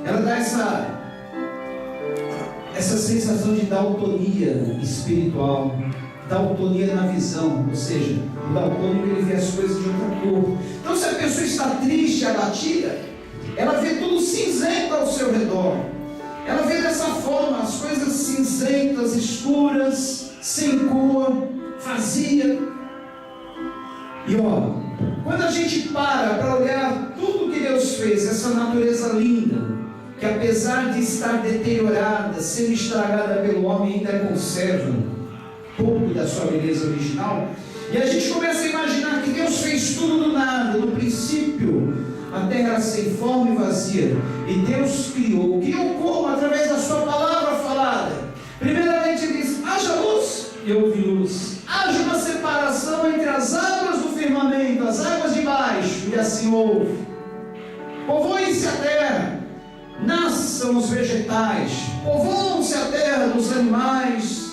ela dá essa sensação de daltonia espiritual, daltonia na visão, ou seja, o daltônico ele vê as coisas de outra cor. Então, se a pessoa está triste, abatida, ela vê tudo cinzento ao seu redor. Ela vê dessa forma as coisas cinzentas, escuras, sem cor, vazia. E ó, quando a gente para olhar tudo que Deus fez, essa natureza linda, que apesar de estar deteriorada, sendo estragada pelo homem, ainda conserva pouco da sua beleza original, e a gente começa a imaginar que Deus fez tudo do nada. No princípio, a terra era sem forma e vazia, e Deus criou como? Através da sua palavra falada. Primeiramente ele diz: haja luz, e houve luz. Haja uma separação entre as águas do firmamento, as águas de baixo, e assim houve. Povoe-se a terra, nasçam os vegetais, povoam-se a terra dos animais,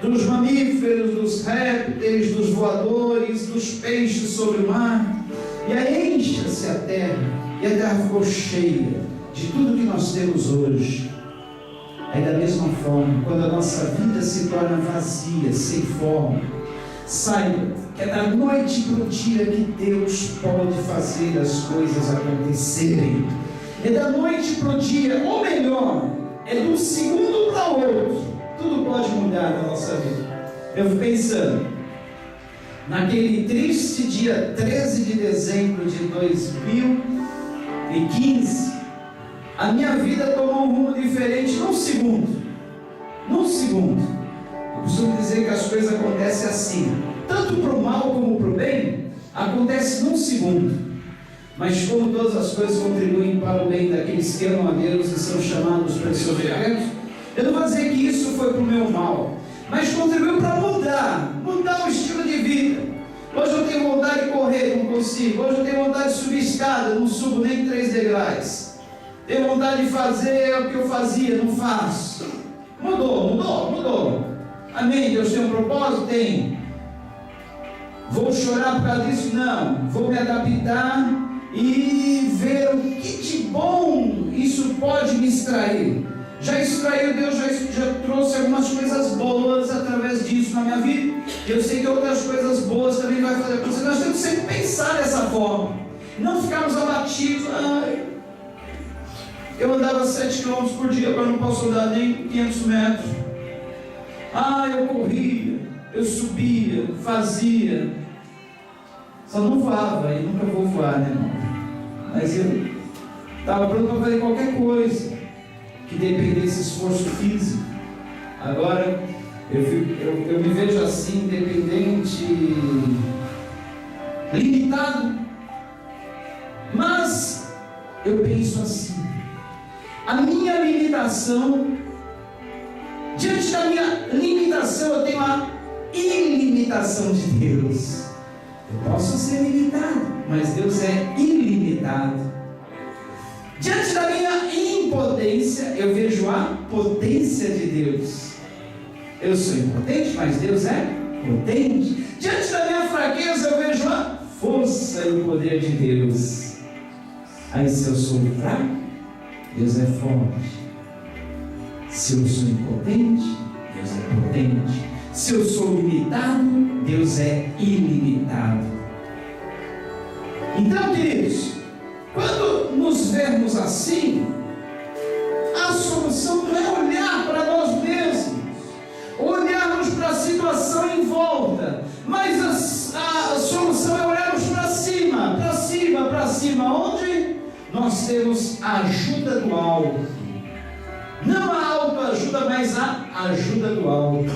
dos mamíferos, dos répteis, dos voadores, dos peixes sobre o mar. E aí encha-se a terra, e a terra ficou cheia de tudo que nós temos hoje. Aí da mesma forma, quando a nossa vida se torna vazia, sem forma, saiba que é da noite para o dia que Deus pode fazer as coisas acontecerem. É da noite para o dia, ou melhor, é de um segundo para o outro, tudo pode mudar na nossa vida. Eu fico pensando, naquele triste dia 13 de dezembro de 2015, a minha vida tomou um rumo diferente num segundo. Eu costumo dizer que as coisas acontecem assim, tanto para o mal como para o bem, acontece num segundo. Mas como todas as coisas contribuem para o bem daqueles que amam a Deus e são chamados para os seus decretos, eu não vou dizer que isso foi para o meu mal, mas contribuiu para mudar o estilo de vida. Hoje eu tenho vontade de correr, não consigo. Hoje eu tenho vontade de subir escada, não subo nem 3 degraus. Tenho vontade de fazer o que eu fazia, não faço. Mudou. Amém? Deus tem um propósito? Tem. Vou chorar por causa disso? Não. Vou me adaptar e ver o que de bom isso pode me extrair. Já extraiu, Deus já trouxe algumas coisas boas através disso na minha vida. Eu sei que outras coisas boas também vai fazer acontecer. Nós temos que sempre pensar dessa forma, não ficarmos abatidos. Eu andava 7 km por dia, agora não posso andar nem 500 metros. Eu corria, eu subia, fazia. Só não voava, e nunca vou voar, né, irmão? Mas eu estava pronto para fazer qualquer coisa que dependesse esforço físico. Agora eu me vejo assim, dependente, limitado. Mas eu penso assim: a minha limitação, diante da minha limitação, eu tenho a ilimitação de Deus. Eu posso ser limitado, mas Deus é ilimitado. Diante da minha impotência, eu vejo a potência de Deus. Eu sou impotente, mas Deus é potente. Diante da minha fraqueza, eu vejo a força e o poder de Deus. Aí, se eu sou fraco, Deus é forte. Se eu sou impotente, Deus é potente. Se eu sou limitado, Deus é ilimitado. Então, queridos, quando nos vermos assim, a solução não é olhar para nós mesmos, olharmos para a situação em volta, mas a solução é olharmos para cima, onde nós temos a ajuda do alto. Não a autoajuda, mas a ajuda do alto.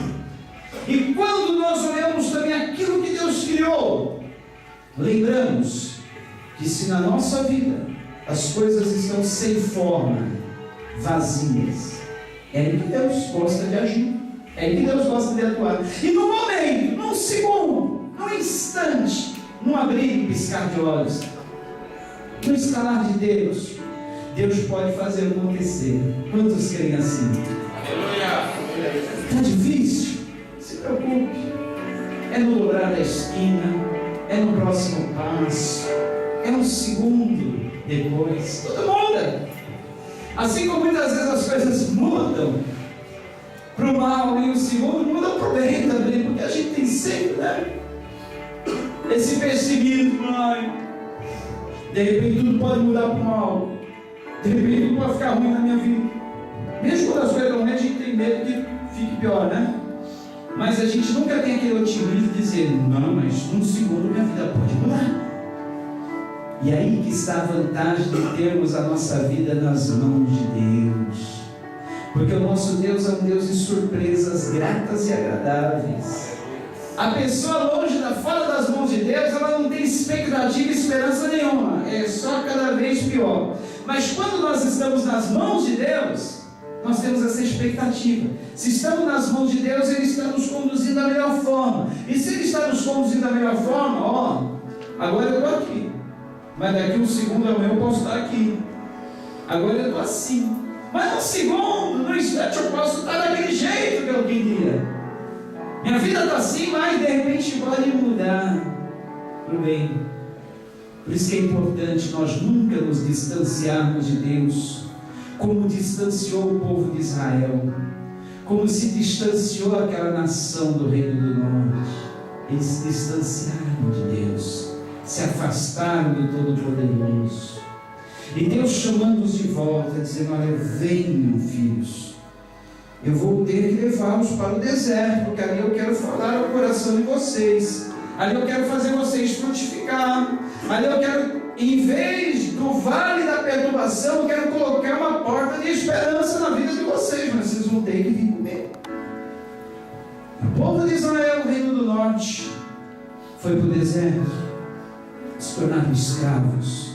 E quando nós olhamos também aquilo que Deus criou, lembramos que se na nossa vida as coisas estão sem forma, vazias, é aí que Deus gosta de agir, é aí que Deus gosta de atuar. E no momento, num segundo, num instante, num abrir e piscar de olhos, no estalar de Deus, Deus pode fazer acontecer. Quantos creem assim? Está difícil? Se preocupe. É no dobrar da esquina, é no próximo passo, é um segundo depois. Tudo muda. Assim como muitas vezes as coisas mudam para o mal e o segundo mudam para o bem também, porque a gente tem sempre, né, esse pessimismo, de repente tudo pode mudar para o mal, de repente tudo pode ficar ruim na minha vida. Mesmo quando as coisas estão ruins, a gente tem medo que fique pior, né? Mas a gente nunca tem aquele otimismo de dizer, não, mas num segundo minha vida pode mudar. E aí que está a vantagem de termos a nossa vida nas mãos de Deus. Porque o nosso Deus é um Deus de surpresas gratas e agradáveis. A pessoa longe, fora das mãos de Deus, ela não tem expectativa e esperança nenhuma. É só cada vez pior. Mas quando nós estamos nas mãos de Deus, nós temos essa expectativa. Se estamos nas mãos de Deus, Ele está nos conduzindo da melhor forma. E se Ele está nos conduzindo da melhor forma, agora eu estou aqui. Mas daqui um segundo amanhã eu posso estar aqui. Agora eu estou assim. Mas no segundo, no instante eu posso estar daquele jeito que eu queria. Minha vida está assim, mas de repente pode mudar para o bem. Por isso que é importante nós nunca nos distanciarmos de Deus, como distanciou o povo de Israel, como se distanciou aquela nação do Reino do Norte. Eles se distanciaram de Deus, se afastaram do Todo-Poderoso. E Deus chamando-os de volta, dizendo, olha, venham, filhos, eu vou ter que levá-los para o deserto, porque ali eu quero falar ao coração de vocês, ali eu quero fazer vocês frutificar, ali eu quero, em vez do vale da perturbação, eu quero colocar uma porta de esperança na vida de vocês, mas vocês vão ter que vir comigo. O povo de Israel, o Reino do Norte, foi para o deserto, se tornaram escravos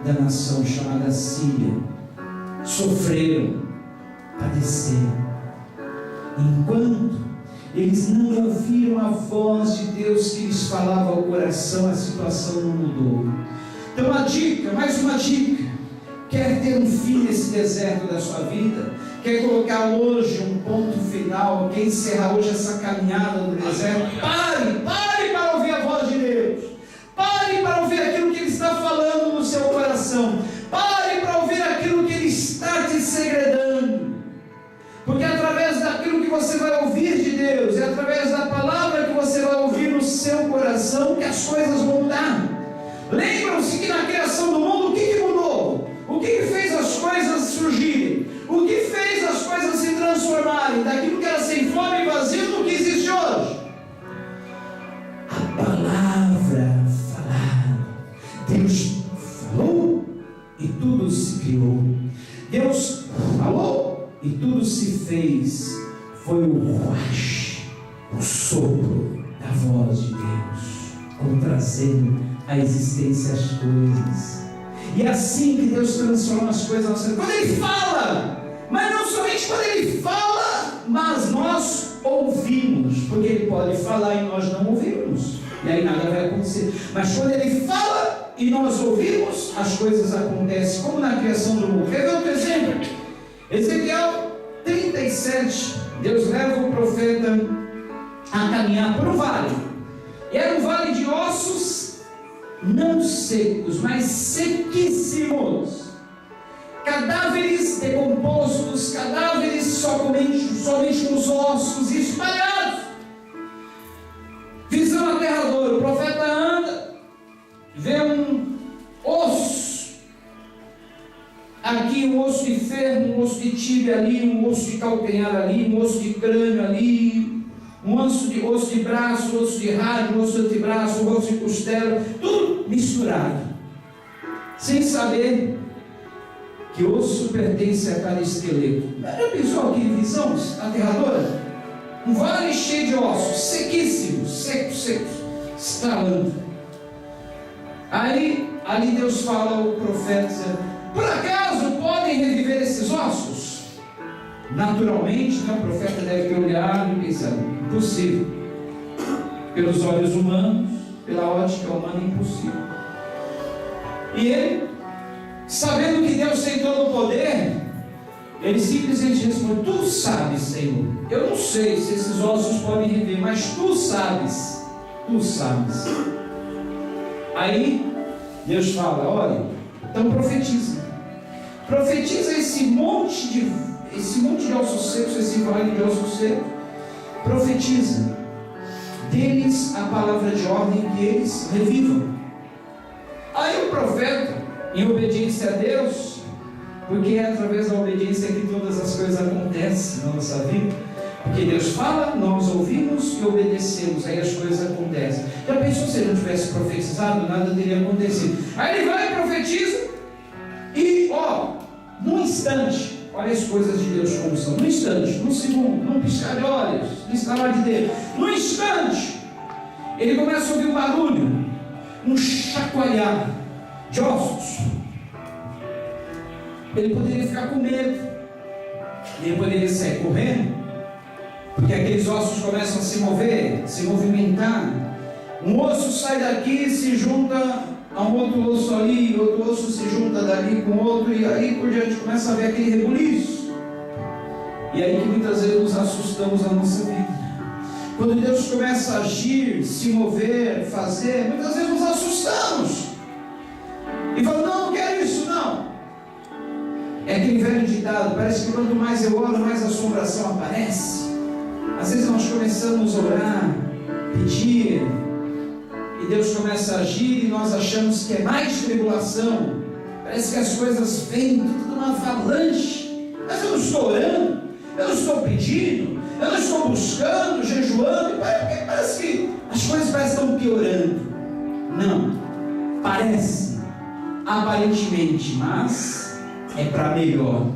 da nação chamada Síria, sofreram, padeceram. Enquanto eles não ouviram a voz de Deus que lhes falava ao coração, a situação não mudou. Então uma dica, mais uma dica: quer ter um fim nesse deserto da sua vida? Quer colocar hoje um ponto final? Quer encerrar hoje essa caminhada no deserto? Pare para ouvir a voz de Deus. Pare para ouvir aquilo que Ele está falando no seu coração. Pare para ouvir aquilo que Ele está te segredando. Porque é através daquilo que você vai ouvir de Deus, é através da palavra que você vai ouvir no seu coração que as coisas vão mudar. Lembram-se que na criação do mundo, o que mudou? O que fez as coisas surgirem? O que fez as coisas se transformarem daquilo que era sem forma e vazio no que existe hoje? A palavra falada. Deus falou e tudo se criou. Deus falou e tudo se fez. Foi o ruach, o sopro da voz de Deus, trazendo à existência as coisas. E é assim que Deus transforma as coisas na nossa vida. Quando Ele fala, mas não somente quando Ele fala, mas nós ouvimos, porque Ele pode falar e nós não ouvimos, e aí nada vai acontecer. Mas quando Ele fala e nós ouvimos, as coisas acontecem, como na criação do mundo. Quer ver outro exemplo? Ezequiel 37, Deus leva o profeta a caminhar por um vale. Era um vale de ossos não secos, mas sequíssimos. Cadáveres decompostos, cadáveres somente com os ossos espalhados. Visão aterradora. O profeta anda, vê um osso. Aqui um osso de ferro, um osso de tíbia ali, um osso de calcanhar ali, um osso de crânio ali, um osso de braço, um osso de rádio, um osso de antebraço, um osso de costela, tudo misturado, sem saber que osso pertence a cada esqueleto. Já pensou aqui visão aterradora? Um vale cheio de ossos, sequíssimos, secos, estralando. Aí, ali Deus fala ao profeta: por acaso podem reviver esses ossos? Naturalmente, o profeta deve ter olhado e pensado: impossível. Pelos olhos humanos, pela ótica humana, impossível. E ele, sabendo que Deus tem todo o poder, ele simplesmente responde: tu sabes, Senhor. Eu não sei se esses ossos podem reviver, mas tu sabes. Tu sabes. Aí Deus fala: olha, então profetiza. Profetiza esse monte de ossos secos, esse vale de ossos secos. Profetiza. Dê-lhes a palavra de ordem que eles revivam. Aí o profeta, em obediência a Deus, porque é através da obediência que todas as coisas acontecem na nossa vida. Porque Deus fala, nós ouvimos e obedecemos, aí as coisas acontecem. Já pensou se ele não tivesse profetizado, nada teria acontecido. Aí ele vai e profetiza, e num instante, olha as coisas de Deus como são, num instante, num segundo, num piscar de olhos, no estalar de dedo, num instante, ele começa a ouvir um barulho, um chacoalhar de ossos. Ele poderia ficar com medo, ele poderia sair correndo, porque aqueles ossos começam a se mover, se movimentar. Um osso sai daqui, se junta a um outro osso ali, outro osso se junta dali com outro, e aí por diante começa a ver aquele rebuliço. E aí que muitas vezes nos assustamos na nossa vida. Quando Deus começa a agir, se mover, fazer, muitas vezes nos assustamos e falamos: não quero isso, não. É aquele velho ditado, parece que quanto mais eu oro, mais assombração aparece. Às vezes nós começamos a orar, pedir, e Deus começa a agir e nós achamos que é mais tribulação. Parece que as coisas vêm tudo numa avalanche. Mas eu não estou orando, eu não estou pedindo, eu não estou buscando, jejuando, e parece que as coisas parecem que estão piorando. Não, parece, aparentemente, mas é para melhor.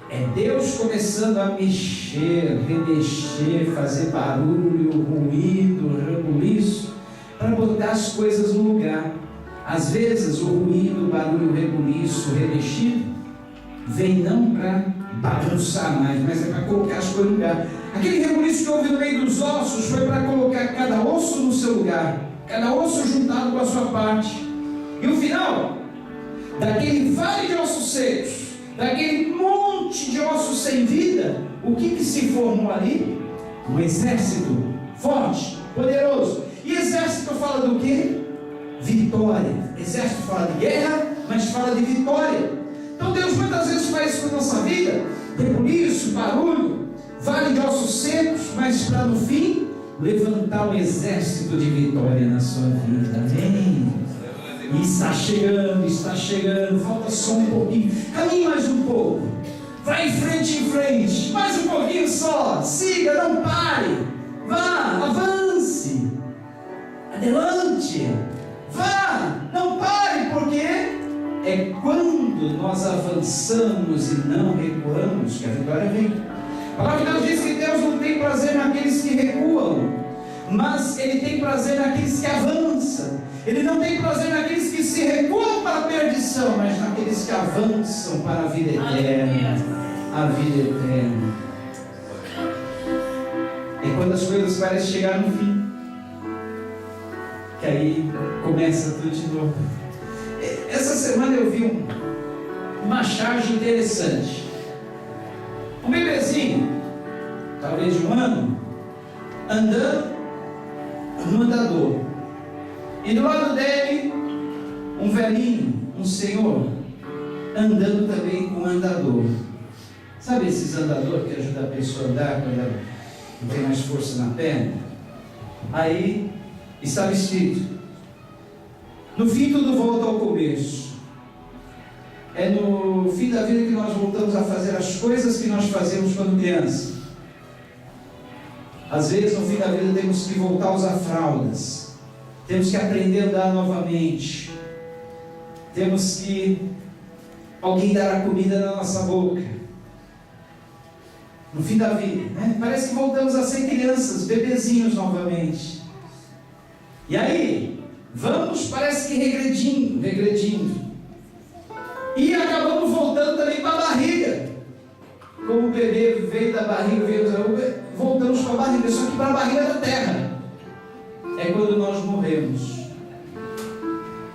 É Deus começando a mexer, remexer, fazer barulho, ruído, rebuliço, para botar as coisas no lugar. Às vezes o ruído, o barulho, o rebuliço, o remexido, vem não para bagunçar mais, mas é para colocar as coisas no lugar. Aquele rebuliço que houve no meio dos ossos foi para colocar cada osso no seu lugar, cada osso juntado com a sua parte. E o final, daquele vale de ossos secos, daquele monte de ossos sem vida, o que se formou ali? Um exército forte, poderoso. E exército fala do quê? Vitória. Exército fala de guerra, mas fala de vitória. Então Deus muitas vezes faz isso na nossa vida, rebuliço, barulho, vale de ossos secos, mas para no fim levantar um exército de vitória na sua vida. Amém? E está chegando, falta só um pouquinho, caminhe mais um pouco, vai em frente, mais um pouquinho só, siga, não pare, vá, avance, adelante, vá, não pare, porque é quando nós avançamos e não recuamos que a vitória vem. A palavra de Deus diz que Deus não tem prazer naqueles que recuam, mas Ele tem prazer naqueles que avançam. Ele não tem prazer naqueles que se recuam para a perdição, mas naqueles que avançam para a vida eterna. A vida eterna. É quando as coisas parecem chegar no fim, que aí começa tudo de novo. Essa semana eu vi uma charge interessante. Um bebezinho, talvez de 1 ano, andando no andador. E do lado dele, um velhinho, um senhor, andando também com um andador. Sabe esses andadores que ajudam a pessoa a andar quando ela não tem mais força na perna? Aí estava escrito: no fim tudo volta ao começo. É no fim da vida que nós voltamos a fazer as coisas que nós fazemos quando criança. Às vezes no fim da vida temos que voltar a usar fraldas. Temos que aprender a andar novamente. Temos que alguém dar a comida na nossa boca. No fim da vida, né? Parece que voltamos a ser crianças, bebezinhos novamente. E aí, vamos, parece que regredindo. E acabamos voltando também para a barriga. Como o bebê veio da barriga, voltamos para a barriga, só que para a barriga da terra. É quando nós morremos.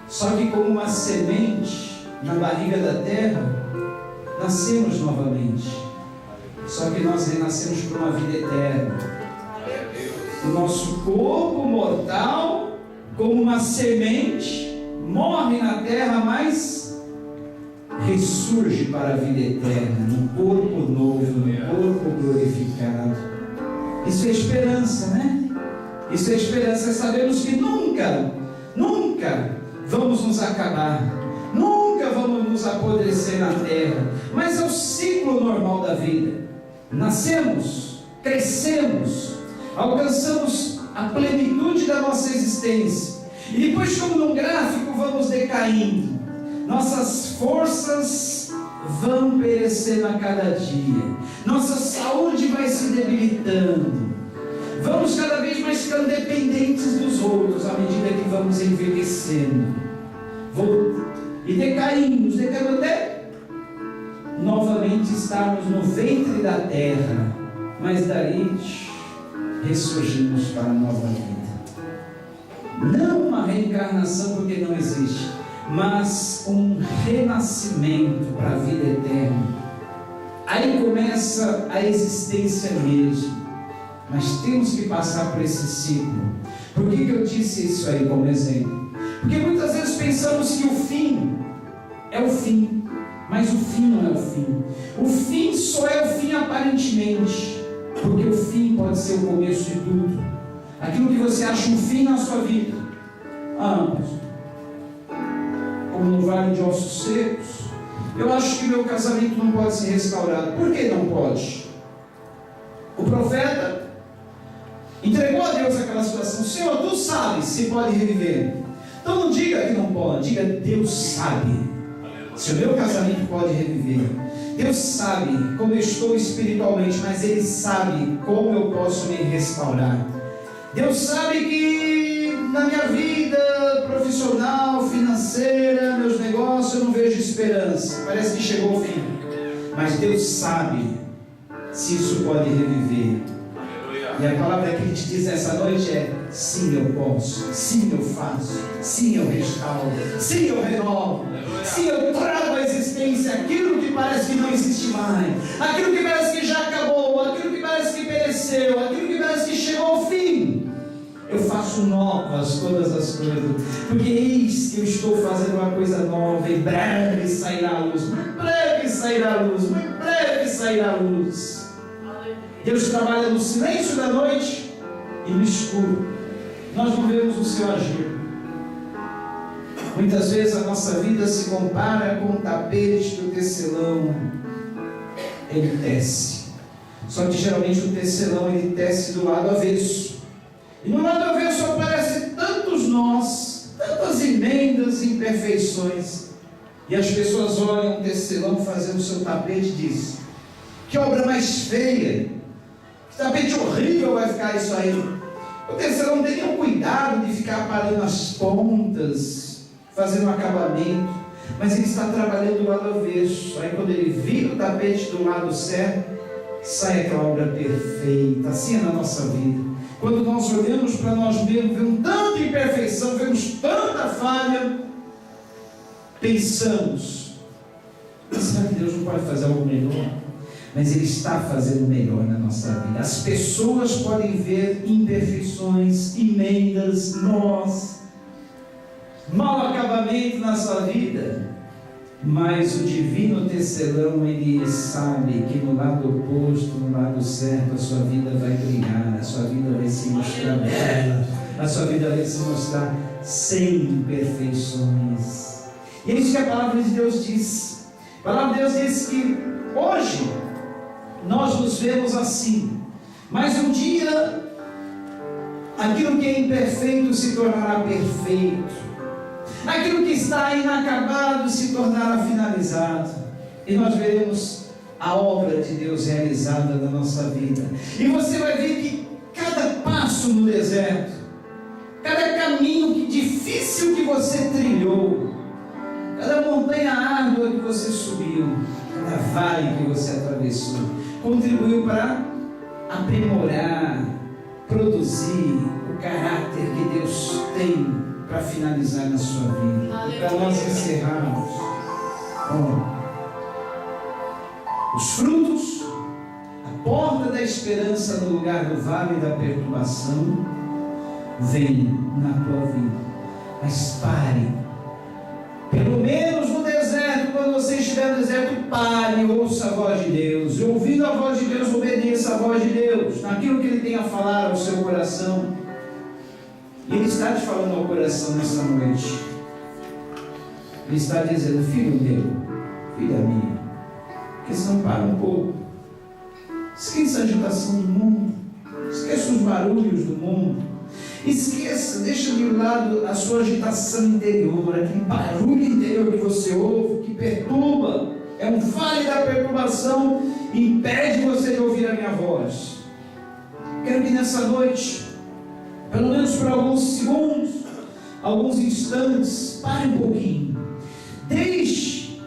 Só que como uma semente na barriga da terra, nascemos novamente. Só que nós renascemos para uma vida eterna. O nosso corpo mortal, como uma semente, morre na terra, mas ressurge para a vida eterna, num corpo novo, num corpo glorificado. Isso é esperança, né? Isso é esperança. Sabemos que nunca vamos nos acabar, nunca vamos nos apodrecer na terra, mas é o ciclo normal da vida. Nascemos, crescemos, alcançamos a plenitude da nossa existência, e depois, como num gráfico, vamos decaindo. Nossas forças vão perecendo a cada dia, nossa saúde vai se debilitando, vamos cada vez mais ficando dependentes dos outros à medida que vamos envelhecendo e decaindo até novamente estarmos no ventre da terra, mas daí ressurgimos para a nova vida. Não uma reencarnação, porque não existe, mas um renascimento para a vida eterna. Aí começa a existência mesmo, mas temos que passar por esse ciclo. Por que eu disse isso aí como exemplo? Porque muitas vezes pensamos que o fim é o fim, mas o fim não é o fim. O fim só é o fim aparentemente, porque o fim pode ser o começo de tudo. Aquilo que você acha um fim na sua vida, como no Vale de Ossos Secos, eu acho que meu casamento não pode ser restaurado. Por que não pode? O profeta entregou a Deus aquela situação: Senhor, tu sabes se pode reviver. Então não diga que não pode, diga: Deus sabe se o meu casamento pode reviver. Deus sabe como eu estou espiritualmente, mas Ele sabe como eu posso me restaurar. Deus sabe que na minha vida profissional, financeira, meus negócios, eu não vejo esperança, parece que chegou o fim, mas Deus sabe se isso pode reviver. E a palavra que Ele te diz essa noite é: sim, eu posso, sim, eu faço, sim, eu restauro, sim, eu renovo, sim, eu trago à existência aquilo que parece que não existe mais, aquilo que parece que já acabou, aquilo que parece que pereceu, aquilo que parece que chegou ao fim. Eu faço novas todas as coisas, porque eis que eu estou fazendo uma coisa nova, em breve sairá a luz, muito breve sairá a luz, muito breve sairá a luz. Deus trabalha no silêncio da noite e no escuro. Nós não vemos o seu agir. Muitas vezes a nossa vida se compara com o tapete que o tecelão ele tece. Só que geralmente o tecelão ele tece do lado avesso. E no lado avesso aparecem tantos nós, tantas emendas e imperfeições. E as pessoas olham o tecelão fazendo o seu tapete e dizem: que obra mais feia! Que tapete horrível vai ficar isso aí! O tecelão não tem nenhum cuidado de ficar parando as pontas, fazendo um acabamento, mas ele está trabalhando do lado avesso. Aí quando ele vira o tapete do lado certo, sai aquela obra perfeita. Assim é na nossa vida. Quando nós olhamos para nós mesmos, vemos tanta imperfeição, vemos tanta falha, pensamos: será que Deus não pode fazer algo melhor? Mas Ele está fazendo melhor na nossa vida. As pessoas podem ver imperfeições, emendas, nós, mau acabamento na sua vida, mas o divino tecelão, ele sabe que no lado oposto, no lado certo, a sua vida vai brilhar, a sua vida vai se mostrar bela, a sua vida vai se mostrar sem imperfeições. E é isso que a palavra de Deus diz. A palavra de Deus diz que hoje nós nos vemos assim, mas um dia aquilo que é imperfeito se tornará perfeito, aquilo que está inacabado se tornará finalizado, e nós veremos a obra de Deus realizada na nossa vida. E você vai ver que cada passo no deserto, cada caminho difícil que você trilhou, cada montanha árdua que você subiu, cada vale que você atravessou, contribuiu para aprimorar, produzir o caráter que Deus tem para finalizar na sua vida. Para nós encerrarmos, os frutos, a porta da esperança no lugar do vale da perturbação, vem na tua vida. Mas pare, pelo menos no deserto, quando você estiver no deserto, pare e ouça a voz de Deus. E ouvindo a voz de Deus, obedeça a voz de Deus, naquilo que Ele tem a falar ao seu coração. E Ele está te falando ao coração nessa noite. Ele está dizendo: filho meu, filha minha, porque senão para um pouco. Esqueça a agitação do mundo. Esqueça os barulhos do mundo. Esqueça, deixa de lado a sua agitação interior, aquele barulho interior que você ouve, que perturba. É um vale da perturbação e impede você de ouvir a minha voz. Quero que nessa noite, pelo menos por alguns segundos, alguns instantes, pare um pouquinho. Deixe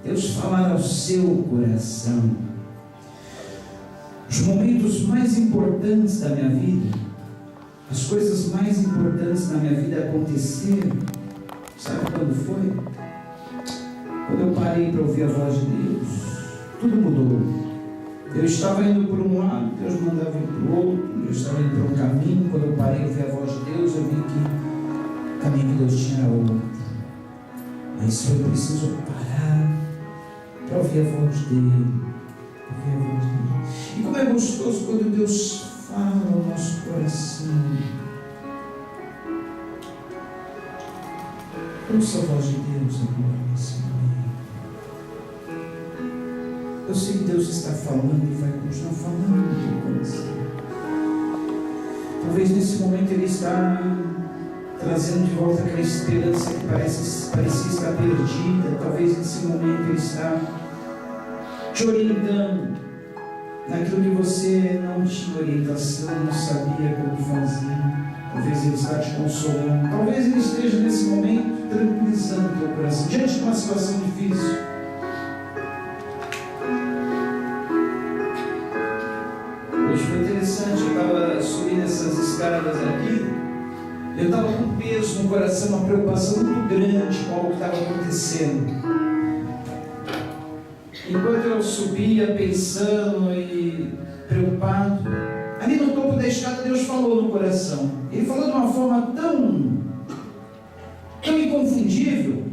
Deus falar ao seu coração. Os momentos mais importantes da minha vida, as coisas mais importantes da minha vida aconteceram. Sabe quando foi? Quando eu parei para ouvir a voz de Deus, tudo mudou. Eu estava indo por um lado, Deus mandava ir para o outro. Eu estava indo por um caminho. Quando eu parei para ouvir a voz de Deus, eu vi que o caminho que Deus tinha era outro. Mas foi preciso parar para ouvir a voz dele. Ouvir a voz dele. E como é gostoso quando Deus fala ao nosso coração. Ouça a voz de Deus agora nesse momento. Eu sei que Deus está falando e vai continuar falando no teu coração. Talvez nesse momento Ele está trazendo de volta aquela esperança que parecia estar perdida. Talvez nesse momento Ele está te orientando naquilo que você não tinha orientação, não sabia como fazer. Talvez Ele está te consolando. Talvez Ele esteja nesse momento tranquilizando o teu coração diante de uma situação difícil. Hoje foi interessante, eu estava subindo essas escadas aqui. Eu estava com peso no coração, uma preocupação muito grande com o que estava acontecendo. Enquanto eu subia pensando e preocupado, ali no topo da escada Deus falou no coração. Ele falou de uma forma tão inconfundível.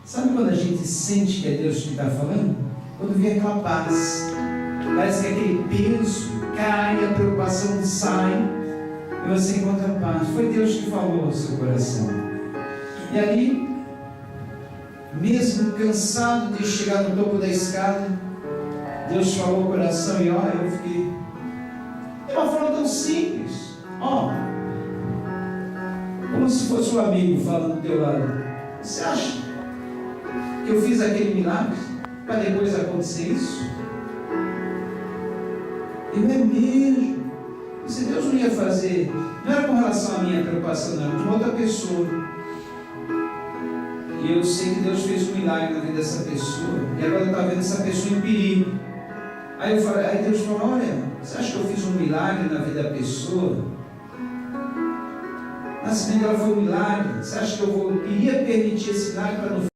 Sabe quando a gente sente que é Deus que está falando? Quando vem aquela paz. Parece que aquele peso cai, a preocupação sai e você encontra paz. Foi Deus que falou ao seu coração. E ali, mesmo cansado de chegar no topo da escada, Deus falou ao coração e olha, eu fiquei de uma forma tão simples, como se fosse um amigo falando do teu lado. Você acha que eu fiz aquele milagre para depois acontecer isso? Eu é mesmo. Se Deus não ia fazer, não era com relação à minha preocupação, não, de uma outra pessoa. E eu sei que Deus fez um milagre na vida dessa pessoa. E agora eu estava vendo essa pessoa em perigo. Aí Deus falou: olha, você acha que eu fiz um milagre na vida da pessoa? O nascimento dela foi um milagre. Você acha que eu iria permitir esse milagre para não